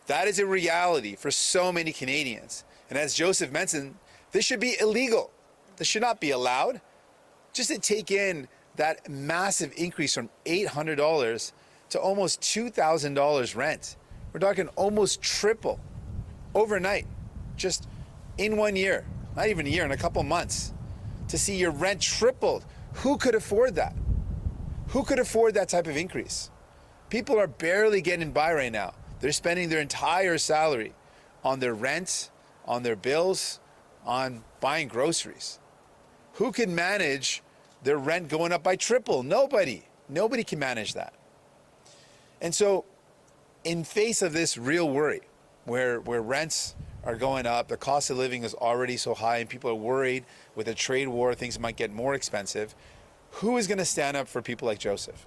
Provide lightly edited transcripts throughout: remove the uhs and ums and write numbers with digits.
That is a reality for so many Canadians. And as Joseph mentioned, this should be illegal. This should not be allowed. Just to take in that massive increase from $800 to almost $2,000 rent. We're talking almost triple overnight, just in 1 year, not even a year, in a couple months, to see your rent tripled. Who could afford that? Who could afford that type of increase? People are barely getting by right now. They're spending their entire salary on their rent, on their bills, on buying groceries. Who can manage their rent going up by triple? Nobody. Nobody can manage that. And so, in face of this real worry, where rents are going up, the cost of living is already so high, and people are worried with a trade war, things might get more expensive, who is going to stand up for people like Joseph?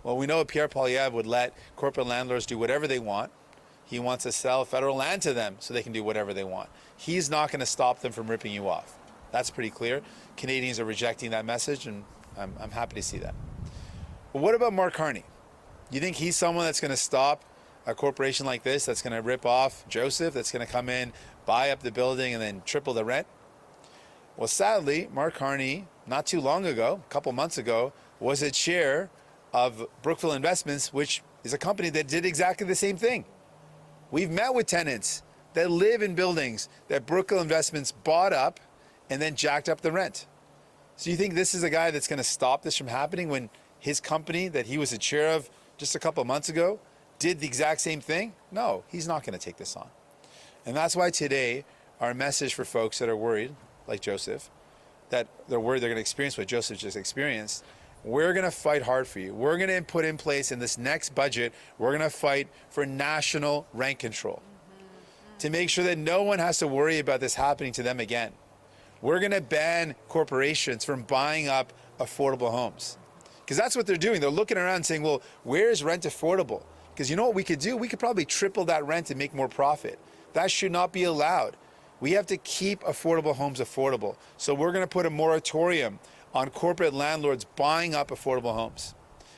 Well, we know Pierre Poilievre would let corporate landlords do whatever they want. He wants to sell federal land to them so they can do whatever they want. He's not going to stop them from ripping you off. That's pretty clear. Canadians are rejecting that message, and I'm happy to see that. But what about Mark Carney? You think he's someone that's going to stop a corporation like this, that's going to rip off Joseph, that's going to come in, buy up the building, and then triple the rent? Well, sadly, Mark Carney, not too long ago, a couple months ago, was a chair of Brookfield Investments, which is a company that did exactly the same thing. We've met with tenants that live in buildings that Brookfield Investments bought up and then jacked up the rent. So you think this is a guy that's going to stop this from happening when his company that he was a chair of just a couple of months ago did the exact same thing? No, he's not going to take this on. And that's why today our message for folks that are worried, like Joseph, that they're worried they're going to experience what Joseph just experienced, we're going to fight hard for you. We're going to put in place in this next budget, we're going to fight for national rent control to make sure that no one has to worry about this happening to them again. We're going to ban corporations from buying up affordable homes. Because that's what they're doing. They're looking around and saying, well, where is rent affordable? Because you know what we could do? We could probably triple that rent and make more profit. That should not be allowed. We have to keep affordable homes affordable. So we're going to put a moratorium on corporate landlords buying up affordable homes.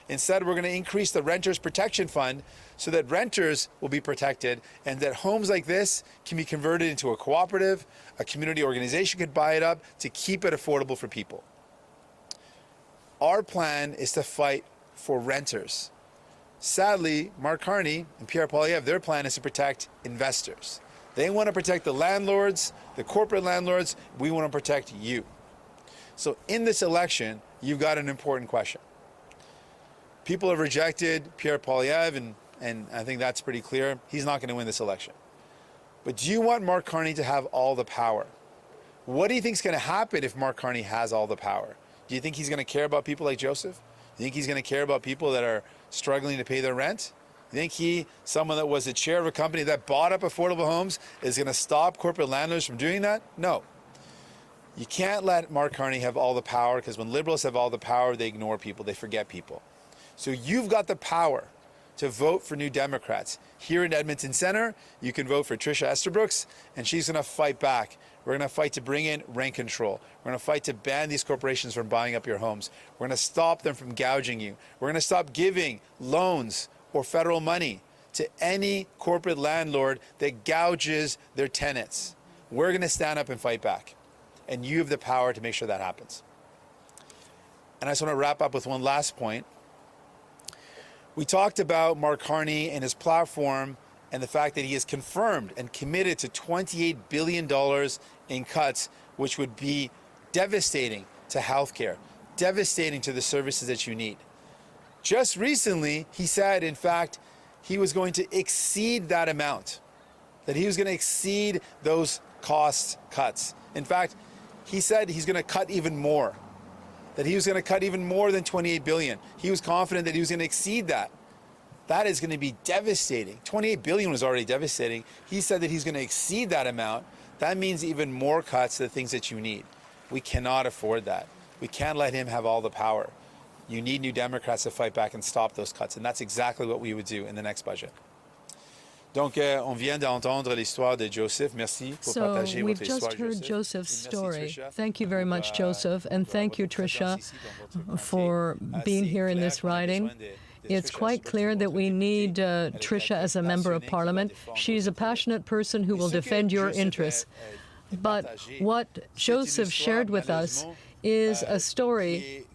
Instead, we're going to increase the Renters Protection Fund so that renters will be protected and that homes like this can be converted into a cooperative, a community organization could buy it up to keep it affordable for people. Our plan is to fight for renters. Sadly, Mark Carney and Pierre Poilievre, their plan is to protect investors. They want to protect the landlords, the corporate landlords. We want to protect you. So in this election, you've got an important question. People have rejected Pierre Poilievre, and I think that's pretty clear. He's not going to win this election. But do you want Mark Carney to have all the power? What do you think is going to happen if Mark Carney has all the power? Do you think he's going to care about people like Joseph? Do you think he's going to care about people that are struggling to pay their rent? You think someone that was the chair of a company that bought up affordable homes, is going to stop corporate landlords from doing that? No. You can't let Mark Carney have all the power, because when liberals have all the power, they ignore people, they forget people. So you've got the power to vote for New Democrats. Here in Edmonton Centre, you can vote for Tricia Estabrooks, and she's going to fight back. We're going to fight to bring in rent control. We're going to fight to ban these corporations from buying up your homes. We're going to stop them from gouging you. We're going to stop giving loans or federal money to any corporate landlord that gouges their tenants. We're going to stand up and fight back. And you have the power to make sure that happens. And I just want to wrap up with one last point. We talked about Mark Carney and his platform and the fact that he has confirmed and committed to $28 billion in cuts, which would be devastating to healthcare, devastating to the services that you need. Just recently, he said, in fact, he was going to exceed that amount, that he was going to exceed those cost cuts. In fact, he said he's going to cut even more, that he was going to cut even more than $28 billion. He was confident that he was going to exceed that. That is going to be devastating. $28 billion was already devastating. He said that he's going to exceed that amount. That means even more cuts to the things that you need. We cannot afford that. We can't let him have all the power. You need New Democrats to fight back and stop those cuts, and that's exactly what we would do in the next budget. Donc, on vient d'entendre l'histoire de Joseph. Merci pour partager we've votre just histoire, heard Joseph. Joseph's story. Tricia, Thank you very much, Joseph, and thank you, Tricia, for being here in this riding. It's quite clear that we need Tricia as a member of Parliament. She's a passionate person who will defend your interests. But what Joseph shared with us is a story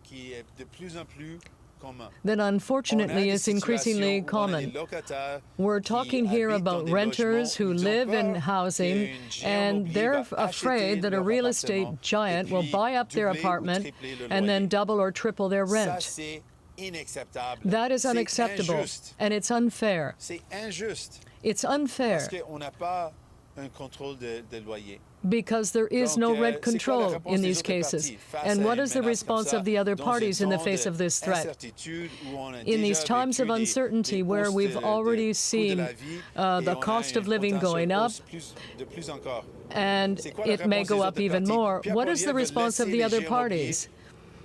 that unfortunately is increasingly common. We're talking here about renters who live in housing, and they're afraid that a real estate giant will buy up their apartment and then double or triple their rent. That is unacceptable, and it's unfair. It's unfair because there is no rent control in these cases. And what is the response of the other parties in the face of this threat? In these times of uncertainty where we've already seen the cost of living going up, and it may go up even more, what is the response of the other parties?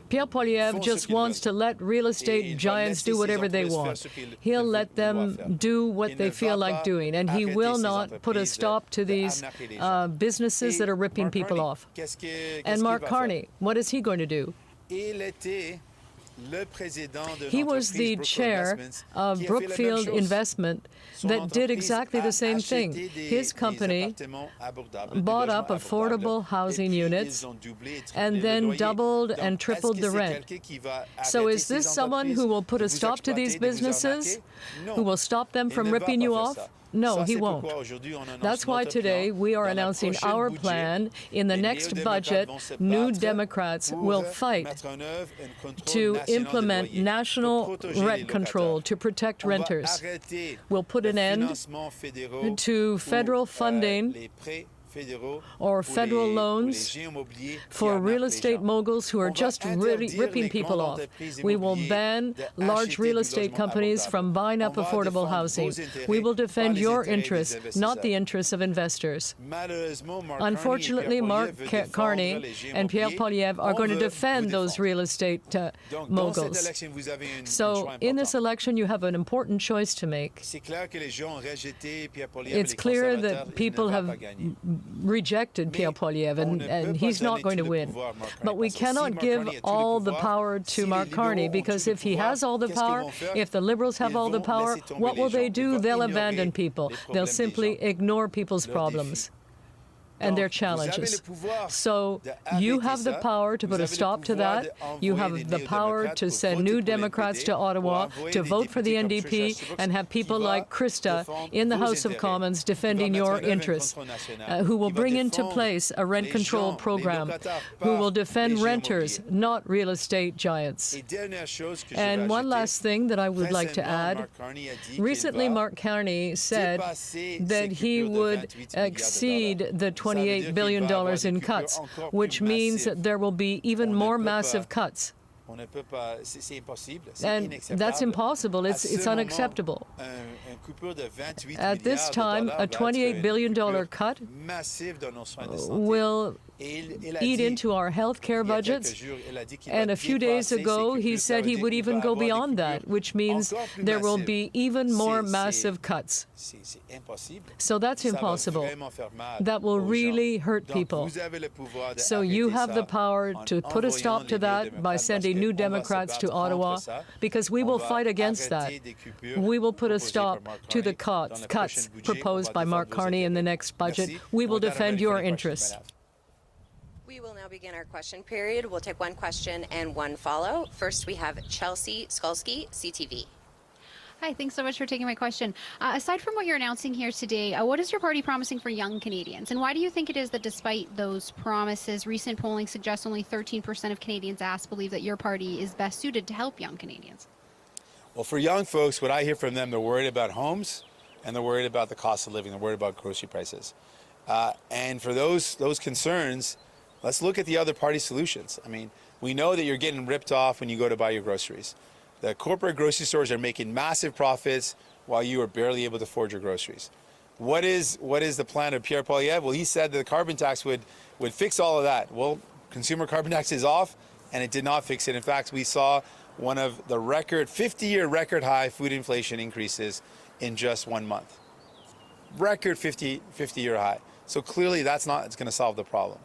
Pierre Poilievre just wants to let real estate giants do whatever they want. He'll let them do what they feel like doing, and he will not put a stop to these businesses that are ripping people off. And Mark Carney, what is he going to do? He was the chair of Brookfield Investment that did exactly the same thing. His company bought up affordable housing units and then doubled and tripled the rent. So is this someone who will put a stop to these businesses? Who will stop them from ripping you off? No, he won't. That's why today we are announcing our plan. In the next budget, New Democrats will fight to implement national rent control to protect renters. We'll put an end to federal funding or federal loans for real estate moguls who are just ripping people off. We will ban large real estate companies from buying up affordable housing. We will defend your interests, not the interests of investors. Unfortunately, Mark Carney and Pierre Poilievre are going to defend those real estate moguls. So in this election, you have an important choice to make. It's clear that people have rejected Pierre Poilievre, and he's not going to win. But we cannot give all the power to Mark Carney, because if he has all the power, if the Liberals have all the power, what will they do? They'll abandon people. They'll simply ignore people's problems and their challenges. So you have the power to put a stop to that. You have the power to send New Democrats to Ottawa to vote for the NDP and have people like Krista in the House of Commons defending your interests, who will bring into place a rent control program, who will defend renters, not real estate giants. And one last thing that I would like to add. Recently, Mark Carney said that he would exceed the $28 billion in cuts, which means that there will be even more massive cuts. And that's impossible. It's unacceptable. At this time, a $28 billion cut will eat into our health care budgets. And a few days ago, he said he would even go beyond that, which means there will be even more massive cuts. So that's impossible. That will really hurt people. So you have the power to put a stop to that by sending New Democrats to Ottawa, because we will fight against that. We will put a stop to the cuts proposed by Mark Carney in the next budget. We will defend your interests. We will now begin our question period. We'll take one question and one follow. First, we have Chelsea Skolsky, CTV. Hi, thanks so much for taking my question. Aside from what you're announcing here today, what is your party promising for young Canadians? And why do you think it is that despite those promises, recent polling suggests only 13% of Canadians asked believe that your party is best suited to help young Canadians? Well, for young folks, what I hear from them, they're worried about homes and they're worried about the cost of living. They're worried about grocery prices. And for those concerns, let's look at the other party solutions. I mean, we know that you're getting ripped off when you go to buy your groceries. The corporate grocery stores are making massive profits while you are barely able to afford your groceries. What is the plan of Pierre Poilievre? Well, he said that the carbon tax would fix all of that. Well, consumer carbon tax is off, and it did not fix it. In fact, we saw one of the 50-year record high food inflation increases in just 1 month. Record 50-year high. So clearly it's going to solve the problem.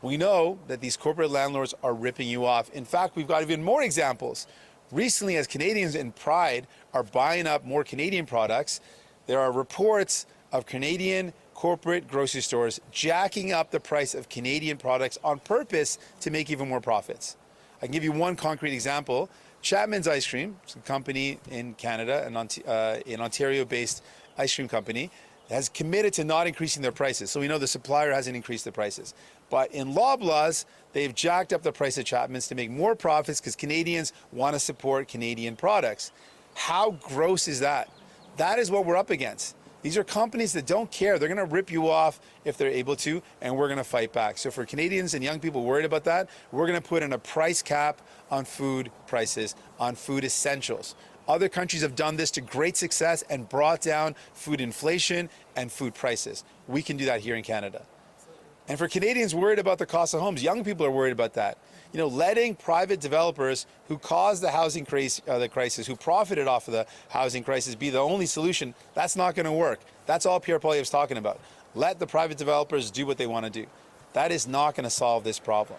We know that these corporate landlords are ripping you off. In fact, we've got even more examples. Recently, as Canadians in pride are buying up more Canadian products, there are reports of Canadian corporate grocery stores jacking up the price of Canadian products on purpose to make even more profits. I can give you one concrete example. Chapman's Ice Cream, it's a company in Canada, an Ontario-based ice cream company, has committed to not increasing their prices. So we know the supplier hasn't increased the prices. But in Loblaws, they've jacked up the price of Chapman's to make more profits because Canadians want to support Canadian products. How gross is that? That is what we're up against. These are companies that don't care. They're going to rip you off if they're able to, and we're going to fight back. So for Canadians and young people worried about that, we're going to put in a price cap on food prices, on food essentials. Other countries have done this to great success and brought down food inflation and food prices. We can do that here in Canada. And for Canadians worried about the cost of homes, young people are worried about that. You know, letting private developers who caused the housing crisis, who profited off of the housing crisis, be the only solution, that's not going to work. That's all Pierre Poilievre's talking about. Let the private developers do what they want to do. That is not going to solve this problem.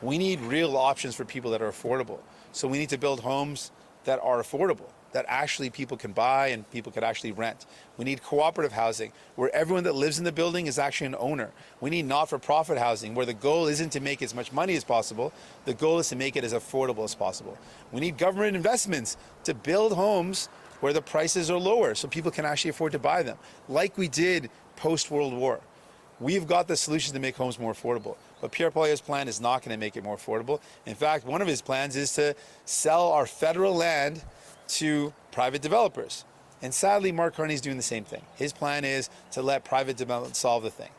We need real options for people that are affordable. So we need to build homes that are affordable, that actually people can buy and people could actually rent. We need cooperative housing where everyone that lives in the building is actually an owner. We need not-for-profit housing where the goal isn't to make as much money as possible. The goal is to make it as affordable as possible. We need government investments to build homes where the prices are lower so people can actually afford to buy them, like we did post-World War. We've got the solutions to make homes more affordable. But Pierre Poilievre's plan is not going to make it more affordable. In fact, one of his plans is to sell our federal land to private developers. And sadly, Mark Carney's doing the same thing. His plan is to let private development solve the thing.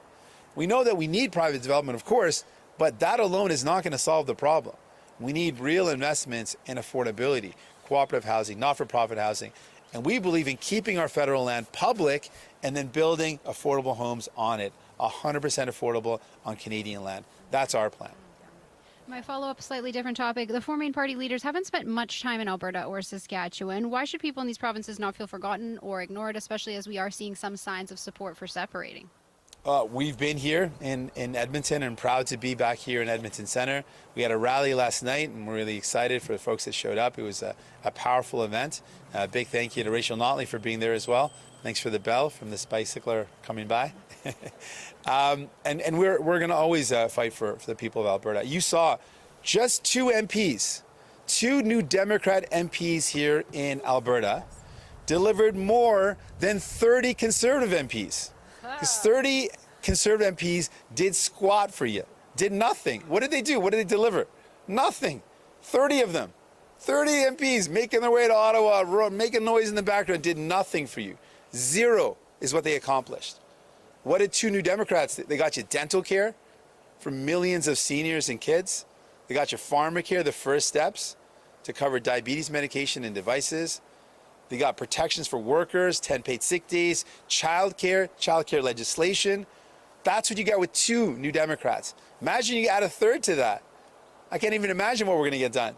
We know that we need private development, of course, but that alone is not going to solve the problem. We need real investments in affordability, cooperative housing, not-for-profit housing. And we believe in keeping our federal land public and then building affordable homes on it, 100% affordable on Canadian land. That's our plan. My follow-up, slightly different topic. The four main party leaders haven't spent much time in Alberta or Saskatchewan. Why should people in these provinces not feel forgotten or ignored, especially as we are seeing some signs of support for separating? We've been here in Edmonton and proud to be back here in Edmonton Centre. We had a rally last night and we're really excited for the folks that showed up. It was a powerful event. A big thank you to Rachel Notley for being there as well. Thanks for the bell from this bicycler coming by. And we're going to always fight for the people of Alberta. You saw just two MPs, two new Democrat MPs here in Alberta delivered more than 30 Conservative MPs. Because 30 Conservative MPs did squat for you, did nothing. What did they do? What did they deliver? Nothing. 30 of them. 30 MPs making their way to Ottawa, making noise in the background, did nothing for you. Zero is what they accomplished. What did two new Democrats do? They got you dental care for millions of seniors and kids. They got you pharmacare, the first steps to cover diabetes medication and devices. They got protections for workers, 10 paid sick days, childcare legislation. That's what you get with two new Democrats. Imagine you add a third to that. I can't even imagine what we're going to get done.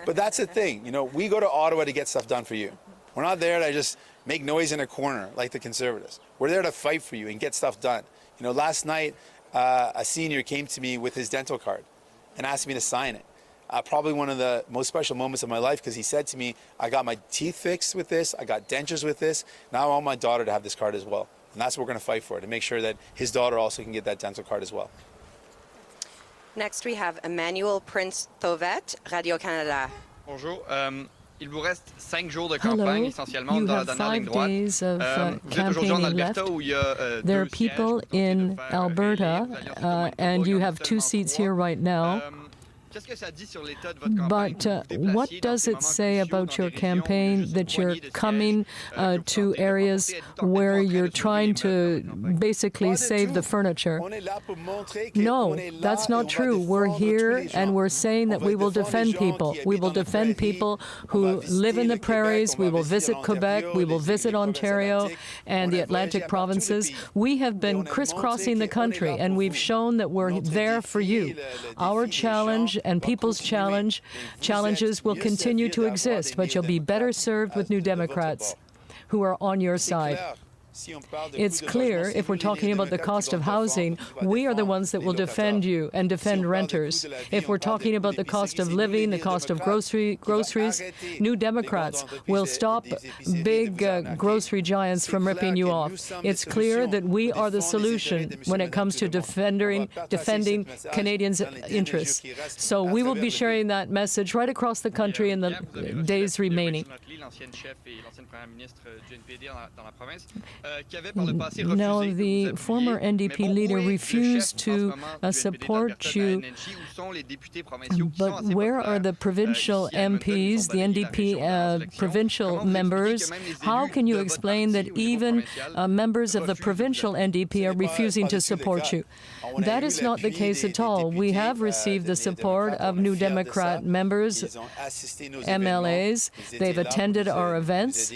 But that's the thing. You know, we go to Ottawa to get stuff done for you. We're not there to just make noise in a corner like the Conservatives. We're there to fight for you and get stuff done. You know, last night, a senior came to me with his dental card and asked me to sign it. Probably one of the most special moments of my life because he said to me, I got my teeth fixed with this, I got dentures with this, now I want my daughter to have this card as well. And that's what we're going to fight for, to make sure that his daughter also can get that dental card as well. Next we have Emmanuel Prince-Thauvet, Radio-Canada. Bonjour. Il vous reste 5 jours de campagne, essentiellement dans la ligne droite. Days of Vous êtes aujourd'hui en campaigning Alberta left. où il y a There are deux people sièges in pour Alberta, réélire and you potentiellement have two seulement seats 3. here right now. Qu'est-ce que ça dit sur l'état de votre campagne But que vous vous what déplaciez dans does ces it moments say cruciaux about dans your des régions où il y a campaign juste une that you're poignée de coming sièges, que vous to tentez areas d'apporter, êtes-vous where en train you're de trying sauver to votre campagne? basically save the furniture? No, that's not true. We're here and we're saying that we will defend people. We will defend people who live in the prairies. We will visit Quebec. We will visit Ontario and the Atlantic provinces. We have been crisscrossing the country and we've shown that we're there for you. Our challenge and people's challenges will continue to exist, but you'll be better served with New Democrats who are on your side. It's clear, if we're talking about the cost of housing, we are the ones that will defend you and defend renters. If we're talking about the cost of living, the cost of groceries, New Democrats will stop big grocery giants from ripping you off. It's clear that we are the solution when it comes to defending Canadians' interests. So we will be sharing that message right across the country in the days remaining. Now, the former NDP leader refused to support you, but where are the provincial MPs, the NDP provincial members? How can you explain that even members of the provincial NDP are refusing to support you? That is not the case at all. We have received the support of New Democrat members, MLAs. They've attended our events.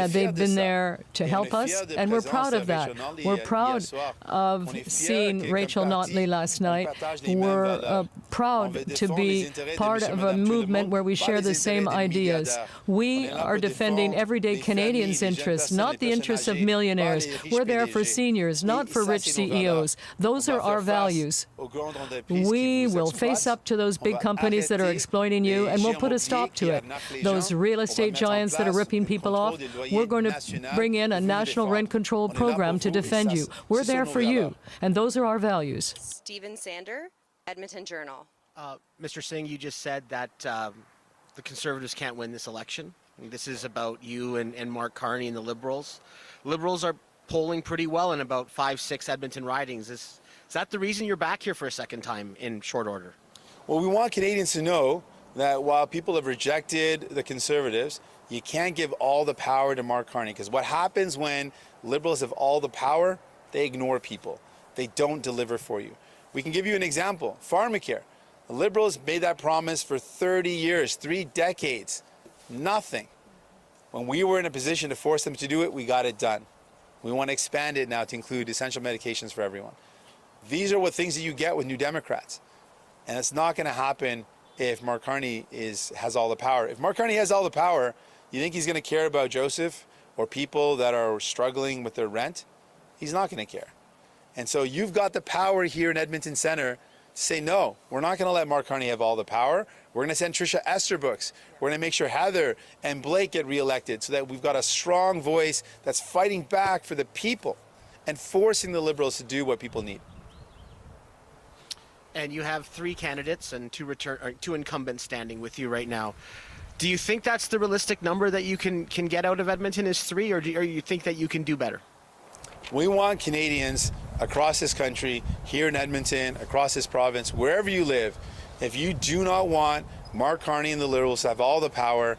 They've been there to help us, and we're proud of that. We're proud of seeing Rachel Notley last night. We're proud to be part of a movement where we share the same ideas. We are defending everyday Canadians' interests, not the interests of millionaires. We're there for seniors, not for rich CEOs. Those are our values. We will face up to those big companies that are exploiting you, and we'll put a stop to it. Those real estate giants that are ripping people off, we're going to bring in a national rent control program to defend you. We're there for you, and those are our values. Stephen Sander, Edmonton Journal. Mr. Singh, you just said that the Conservatives can't win this election. This is about you and Mark Carney and the Liberals. Liberals are polling pretty well in about 5-6 Edmonton ridings. Is that the reason you're back here for a second time in short order? Well, we want Canadians to know that while people have rejected the Conservatives, you can't give all the power to Mark Carney, because what happens when Liberals have all the power, they ignore people. They don't deliver for you. We can give you an example. Pharmacare. The Liberals made that promise for 30 years, 3 decades. Nothing. When we were in a position to force them to do it, we got it done. We want to expand it now to include essential medications for everyone. These are what things that you get with New Democrats. And it's not going to happen if Mark Carney has all the power. If Mark Carney has all the power, you think he's going to care about Joseph or people that are struggling with their rent? He's not going to care. And so you've got the power here in Edmonton Centre to say, no, we're not going to let Mark Carney have all the power. We're going to send Tricia Esterbrook. We're going to make sure Heather and Blake get reelected so that we've got a strong voice that's fighting back for the people and forcing the Liberals to do what people need. And you have 3 candidates and 2 incumbents standing with you right now. Do you think that's the realistic number that you can get out of Edmonton is 3, or do you think that you can do better? We want Canadians across this country, here in Edmonton, across this province, wherever you live, if you do not want Mark Carney and the Liberals to have all the power,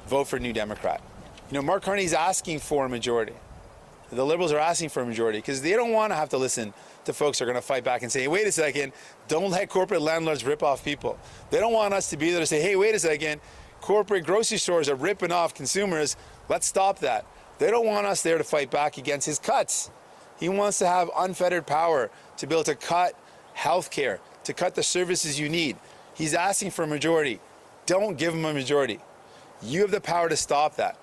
vote for New Democrat. You know, Mark Carney's asking for a majority. The Liberals are asking for a majority because they don't want to have to listen to folks who are going to fight back and say, hey, wait a second, don't let corporate landlords rip off people. They don't want us to be there to say, hey, wait a second, corporate grocery stores are ripping off consumers. Let's stop that. They don't want us there to fight back against his cuts. He wants to have unfettered power to be able to cut health care, to cut the services you need. He's asking for a majority. Don't give him a majority. You have the power to stop that.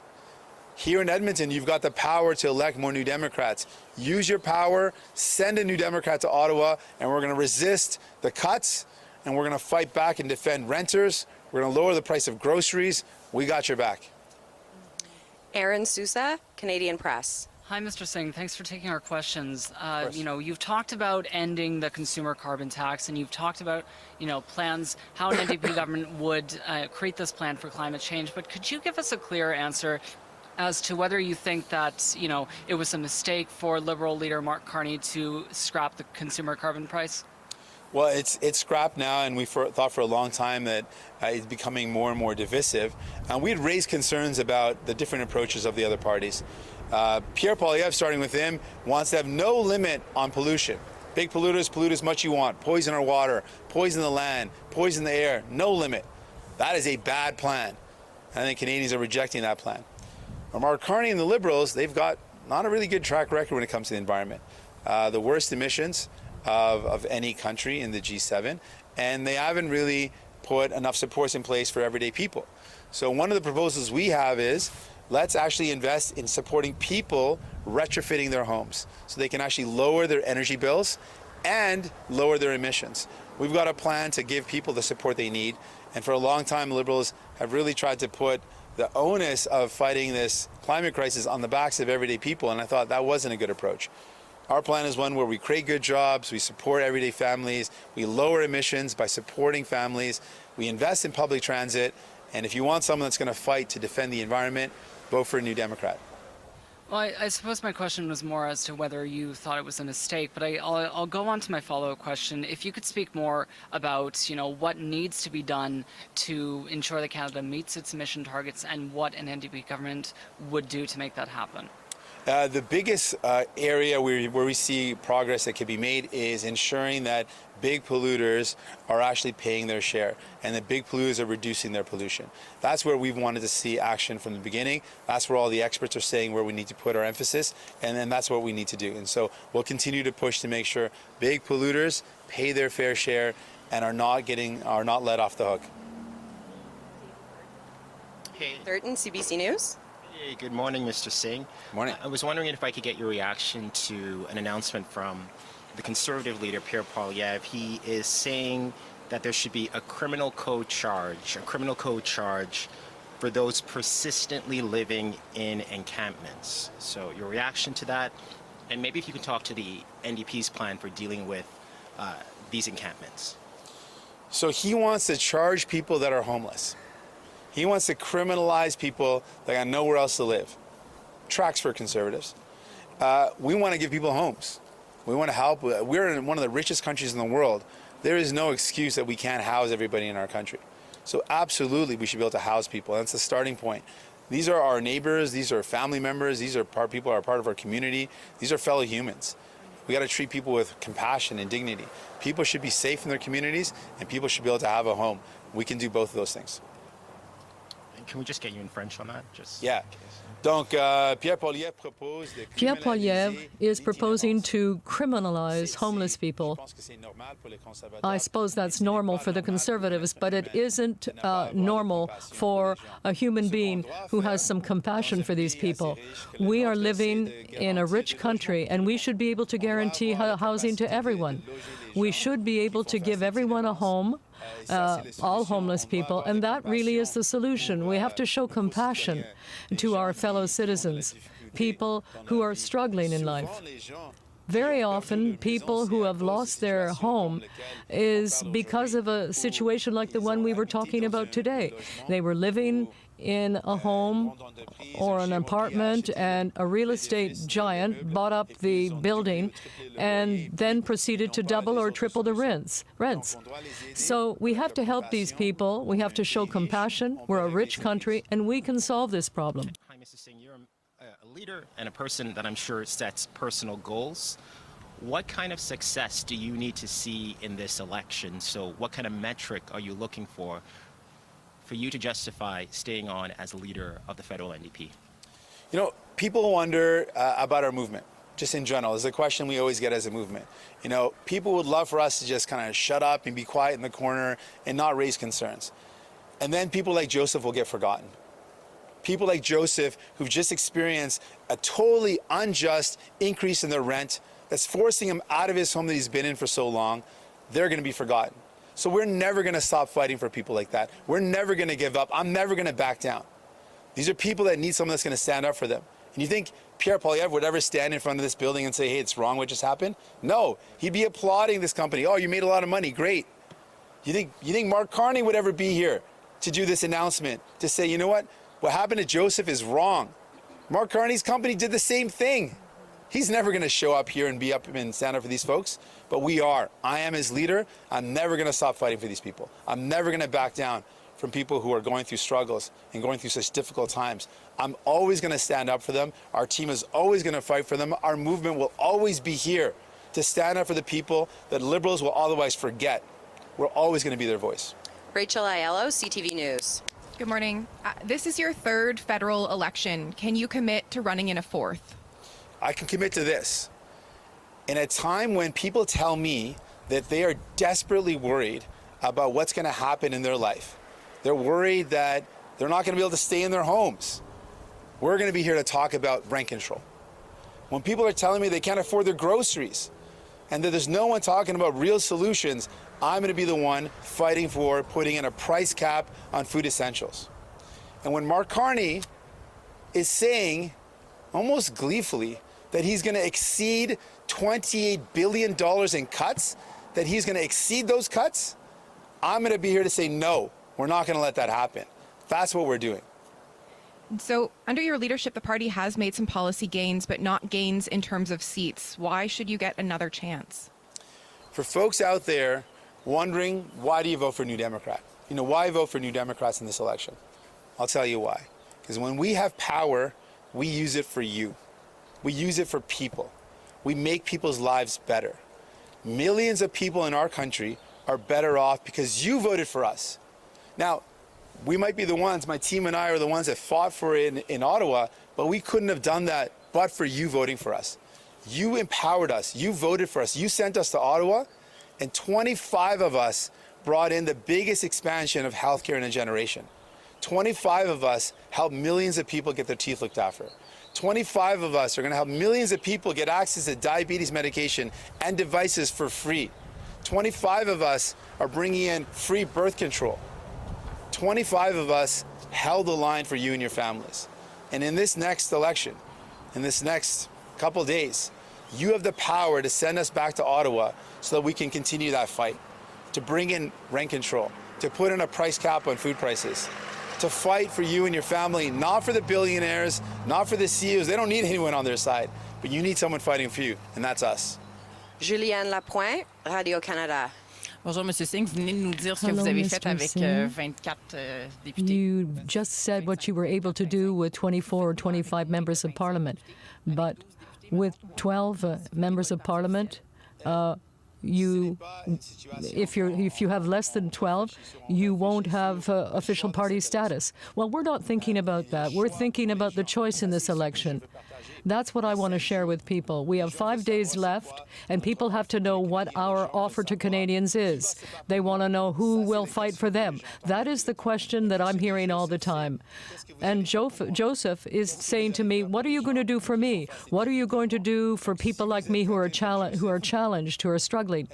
Here in Edmonton, you've got the power to elect more New Democrats. Use your power, send a New Democrat to Ottawa, and we're going to resist the cuts, and we're going to fight back and defend renters. We're going to lower the price of groceries. We got your back. Aaron Sousa, Canadian Press. Hi, Mr. Singh. Thanks for taking our questions. You know, you've talked about ending the consumer carbon tax, and you've talked about, you know, plans, how an NDP government would create this plan for climate change. But could you give us a clear answer as to whether you think that, you know, it was a mistake for Liberal leader Mark Carney to scrap the consumer carbon price? Well, it's scrapped now, and we thought for a long time that it's becoming more and more divisive. And we'd raised concerns about the different approaches of the other parties. Pierre Poilievre, starting with him, wants to have no limit on pollution. Big polluters, pollute as much you want. Poison our water, poison the land, poison the air, no limit. That is a bad plan. I think Canadians are rejecting that plan. Mark Carney and the Liberals, they've got not a really good track record when it comes to the environment. The worst emissions of any country in the G7, and they haven't really put enough supports in place for everyday people. So one of the proposals we have is, let's actually invest in supporting people retrofitting their homes so they can actually lower their energy bills and lower their emissions. We've got a plan to give people the support they need, and for a long time Liberals have really tried to put the onus of fighting this climate crisis on the backs of everyday people, and I thought that wasn't a good approach. Our plan is one where we create good jobs, we support everyday families, we lower emissions by supporting families, we invest in public transit, and if you want someone that's going to fight to defend the environment, vote for a New Democrat. Well, I suppose my question was more as to whether you thought it was a mistake, but I'll go on to my follow-up question. If you could speak more about, what needs to be done to ensure that Canada meets its emission targets and what an NDP government would do to make that happen. The biggest area where we see progress that can be made is ensuring that big polluters are actually paying their share and that big polluters are reducing their pollution. That's where we've wanted to see action from the beginning. That's where all the experts are saying where we need to put our emphasis, and then that's what we need to do. And so we'll continue to push to make sure big polluters pay their fair share and are not let off the hook. Hey. Thurton, CBC News. Hey, good morning, Mr. Singh. Morning. I was wondering if I could get your reaction to an announcement from the Conservative leader, Pierre Poilievre. He is saying that there should be a criminal code charge for those persistently living in encampments. So your reaction to that, and maybe if you can talk to the NDP's plan for dealing with these encampments. So he wants to charge people that are homeless. He wants to criminalize people that got nowhere else to live. Tracks for Conservatives. We want to give people homes. We want to help. We're in one of the richest countries in the world. There is no excuse that we can't house everybody in our country. So absolutely, we should be able to house people. That's the starting point. These are our neighbors. These are family members. These are people who are part of our community. These are fellow humans. We got to treat people with compassion and dignity. People should be safe in their communities, and people should be able to have a home. We can do both of those things. Can we just get you in French on that? Yeah. Donc, Pierre Poilievre is proposing to criminalize homeless people. I suppose that's normal for the Conservatives, but it isn't normal for a human being who has some compassion for these people. We are living in a rich country, and we should be able to guarantee housing to everyone. We should be able to give everyone a home, all homeless people, and that really is the solution. We have to show compassion to our fellow citizens, people who are struggling in life. Very often, people who have lost their home is because of a situation like the one we were talking about today. They were living in a home or an apartment, and a real estate giant bought up the building and then proceeded to double or triple the rents. So we have to help these people. We have to show compassion. We're a rich country, and we can solve this problem. Hi, Mr. Singh. You're a leader and a person that I'm sure sets personal goals. What kind of success do you need to see in this election? So what kind of metric are you looking for you to justify staying on as leader of the federal NDP? People wonder about our movement, just in general. It's a question we always get as a movement. People would love for us to just kind of shut up and be quiet in the corner and not raise concerns. And then people like Joseph will get forgotten. People like Joseph who've just experienced a totally unjust increase in their rent that's forcing him out of his home that he's been in for so long, they're going to be forgotten. So we're never going to stop fighting for people like that. We're never going to give up. I'm never going to back down. These are people that need someone that's going to stand up for them. And you think Pierre Poilievre would ever stand in front of this building and say, hey, it's wrong what just happened? No, he'd be applauding this company. Oh, you made a lot of money, great. You think Mark Carney would ever be here to do this announcement, to say, you know what happened to Joseph is wrong. Mark Carney's company did the same thing. He's never going to show up here and be up and stand up for these folks, but we are. I am his leader. I'm never going to stop fighting for these people. I'm never going to back down from people who are going through struggles and going through such difficult times. I'm always going to stand up for them. Our team is always going to fight for them. Our movement will always be here to stand up for the people that Liberals will otherwise forget. We're always going to be their voice. Rachel Aiello, CTV News. Good morning. This is your third federal election. Can you commit to running in a fourth? I can commit to this. In a time when people tell me that they are desperately worried about what's going to happen in their life, they're worried that they're not going to be able to stay in their homes, we're going to be here to talk about rent control. when people are telling me they can't afford their groceries, and that there's no one talking about real solutions, I'm going to be the one fighting for putting in a price cap on food essentials. And when Mark Carney is saying, almost gleefully, that he's going to exceed $28 billion in cuts, that he's going to exceed those cuts, I'm going to be here to say, no, we're not going to let that happen. That's what we're doing. So under your leadership, the party has made some policy gains, but not gains in terms of seats. Why should you get another chance? For folks out there wondering, why do you vote for New Democrat? You know, why vote for New Democrats in this election? I'll tell you why. Because when we have power, we use it for you. We use it for people. We make people's lives better. Millions of people in our country are better off because you voted for us. Now, we might be the ones, my team and I are the ones that fought for it in Ottawa, but we couldn't have done that but for you voting for us. You empowered us. You voted for us. You sent us to Ottawa, and 25 of us brought in the biggest expansion of healthcare in a generation. 25 of us helped millions of people get their teeth looked after. 25 of us are going to help millions of people get access to diabetes medication and devices for free. 25 of us are bringing in free birth control. 25 of us held the line for you and your families. And in this next election, in this next couple days, you have the power to send us back to Ottawa so that we can continue that fight, to bring in rent control, to put in a price cap on food prices, to fight for you and your family, not for the billionaires, not for the CEOs. They don't need anyone on their side, but you need someone fighting for you, and that's us. Julianne Lapointe, Radio-Canada. Bonjour, Monsieur Singh. Vous venez de nous dire ce que Hello, vous avez Mr. fait avec Singh. 24 députés. You just said what you were able to do with 24 or 25 members of parliament. But with 12 members of parliament, if you have less than 12, you won't have official party status. Well, we're not thinking about that. We're thinking about the choice in this election. That's what I want to share with people. We have 5 days left, and people have to know what our offer to Canadians is. They want to know who will fight for them. That is the question that I'm hearing all the time. And Joseph is saying to me, what are you going to do for me? What are you going to do for people like me who are challenged, who are struggling?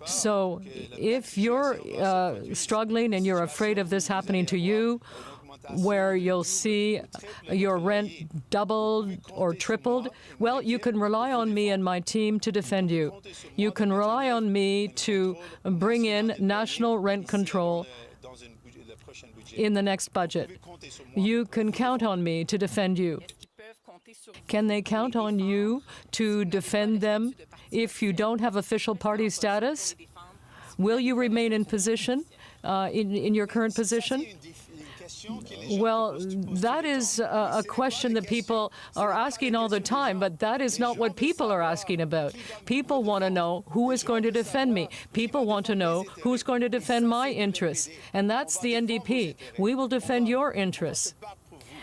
So if you're struggling and you're afraid of this happening to you, where you'll see your rent doubled or tripled, well, you can rely on me and my team to defend you. You can rely on me to bring in national rent control in the next budget. You can count on me to defend you. Can they count on you to defend them if you don't have official party status? Will you remain in position, in your current position? Well, that is a question that people are asking all the time, but that is not what people are asking about. People want to know who is going to defend me. People want to know who's going to defend my interests, and that's the NDP. We will defend your interests.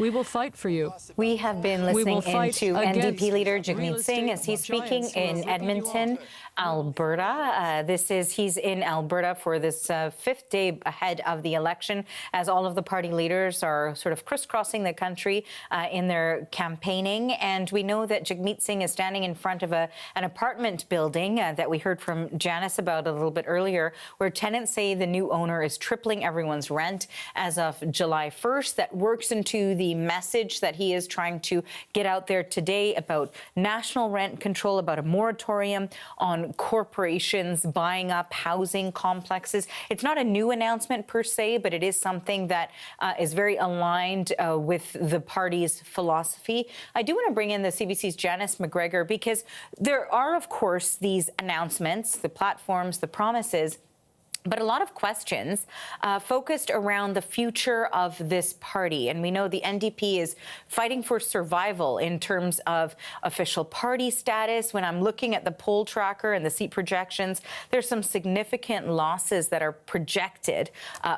We will fight for you. We have been listening to NDP Leader Jagmeet Singh as he's speaking in Edmonton, Alberta. He's in Alberta for this fifth day ahead of the election, as all of the party leaders are sort of crisscrossing the country in their campaigning. And we know that Jagmeet Singh is standing in front of an apartment building that we heard from Janice about a little bit earlier, where tenants say the new owner is tripling everyone's rent as of July 1st. That works into the message that he is trying to get out there today about national rent control, about a moratorium on corporations buying up housing complexes. It's not a new announcement per se, but it is something that is very aligned with the party's philosophy. I do want to bring in the CBC's Janice McGregor, because there are, of course, these announcements, the platforms, the promises, but a lot of questions focused around the future of this party. And we know the NDP is fighting for survival in terms of official party status. When I'm looking at the poll tracker and the seat projections, there's some significant losses that are projected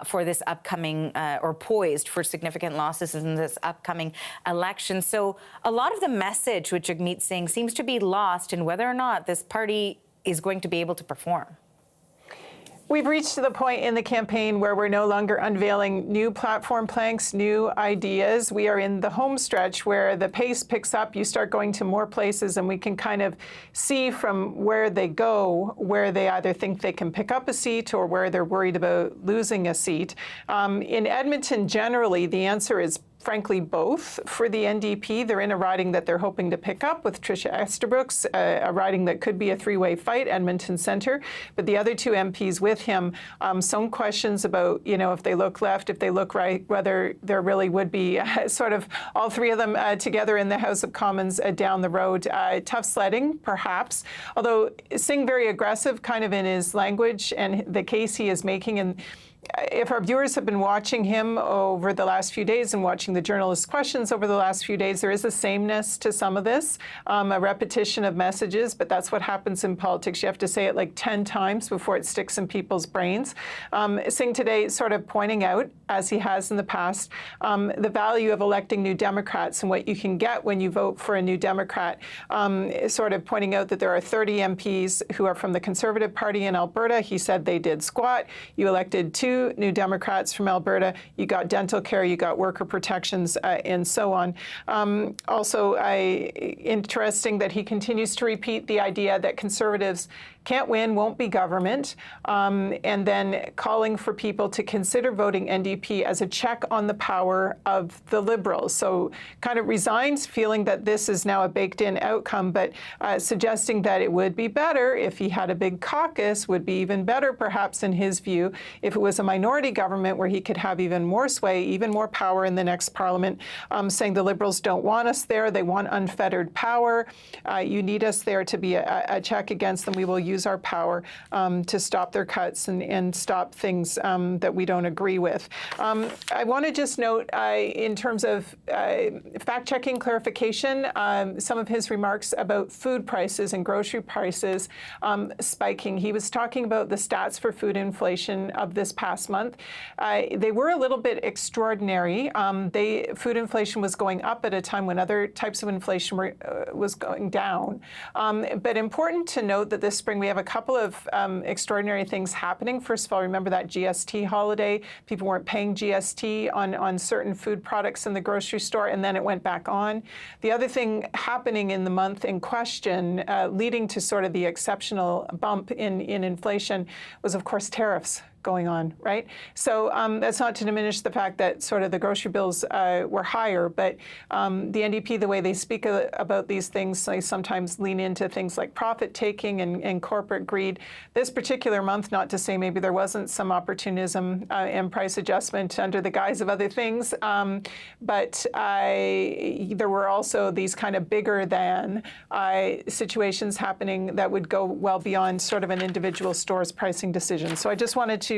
for this upcoming, or poised for significant losses in this upcoming election. So a lot of the message with Jagmeet Singh seems to be lost in whether or not this party is going to be able to perform. We've reached to the point in the campaign where we're no longer unveiling new platform planks, new ideas. We are in the home stretch where the pace picks up. You start going to more places, and we can kind of see from where they go, where they either think they can pick up a seat or where they're worried about losing a seat. In Edmonton, generally, the answer is frankly, both. For the NDP, they're in a riding that they're hoping to pick up with Tricia Estabrooks, a riding that could be a three-way fight, Edmonton Centre. But the other two MPs with him, some questions about, if they look left, if they look right, whether there really would be sort of all three of them together in the House of Commons down the road. Tough sledding, perhaps. Although Singh very aggressive kind of in his language and the case he is making. And if our viewers have been watching him over the last few days and watching the journalists' questions over the last few days, there is a sameness to some of this, a repetition of messages, but that's what happens in politics. You have to say it like 10 times before it sticks in people's brains. Singh today sort of pointing out, as he has in the past, the value of electing New Democrats and what you can get when you vote for a New Democrat, sort of pointing out that there are 30 MPs who are from the Conservative Party in Alberta. He said they did squat. You elected 2 New Democrats from Alberta. You got dental care, you got worker protections, and so on. Also, interesting that he continues to repeat the idea that Conservatives can't win, won't be government, and then calling for people to consider voting NDP as a check on the power of the Liberals. So kind of resigns, feeling that this is now a baked-in outcome, but suggesting that it would be better if he had a big caucus, would be even better, perhaps, in his view, if it was a minority government where he could have even more sway, even more power in the next parliament, saying the Liberals don't want us there. They want unfettered power. You need us there to be a check against them. We will use our power to stop their cuts and stop things that we don't agree with. I want to just note, in terms of fact-checking clarification, some of his remarks about food prices and grocery prices spiking. He was talking about the stats for food inflation of this past month. They were a little bit extraordinary. Food inflation was going up at a time when other types of inflation was going down. But important to note that this spring we have a couple of extraordinary things happening. First of all, remember that GST holiday. People weren't paying GST on certain food products in the grocery store, and then it went back on. The other thing happening in the month in question, leading to sort of the exceptional bump in inflation, was, of course, tariffs going on, right? So that's not to diminish the fact that sort of the grocery bills were higher, but the NDP, the way they speak about these things, they sometimes lean into things like profit-taking and corporate greed. This particular month, not to say maybe there wasn't some opportunism and price adjustment under the guise of other things, but there were also these kind of bigger than situations happening that would go well beyond sort of an individual store's pricing decision. So I just wanted to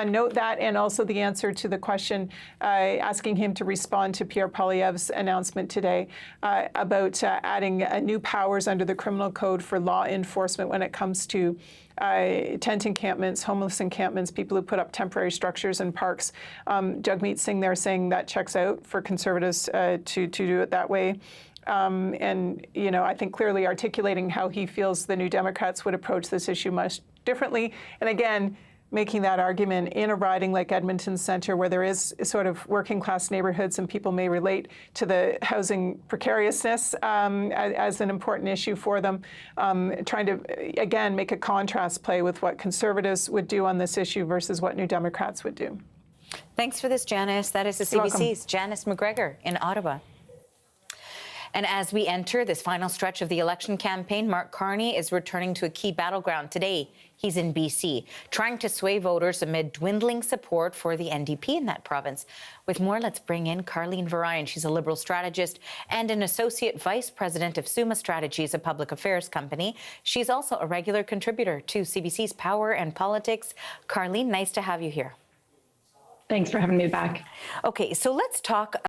note that, and also the answer to the question asking him to respond to Pierre Poilievre's announcement today about adding new powers under the criminal code for law enforcement when it comes to tent encampments, homeless encampments, people who put up temporary structures in parks. Jagmeet Singh there saying that checks out for Conservatives to do it that way. And, I think clearly articulating how he feels the New Democrats would approach this issue much differently. And again, making that argument in a riding like Edmonton Centre, where there is sort of working-class neighbourhoods and people may relate to the housing precariousness as an important issue for them, trying to, again, make a contrast play with what Conservatives would do on this issue versus what New Democrats would do. Thanks for this, Janice. That is the CBC's Janice McGregor in Ottawa. And as we enter this final stretch of the election campaign, Mark Carney is returning to a key battleground. Today, he's in BC, trying to sway voters amid dwindling support for the NDP in that province. With more, let's bring in Carleen Varayan. She's a Liberal strategist and an associate vice president of Summa Strategies, a public affairs company. She's also a regular contributor to CBC's Power and Politics. Carleen, nice to have you here. Thanks for having me back. Okay, so let's talk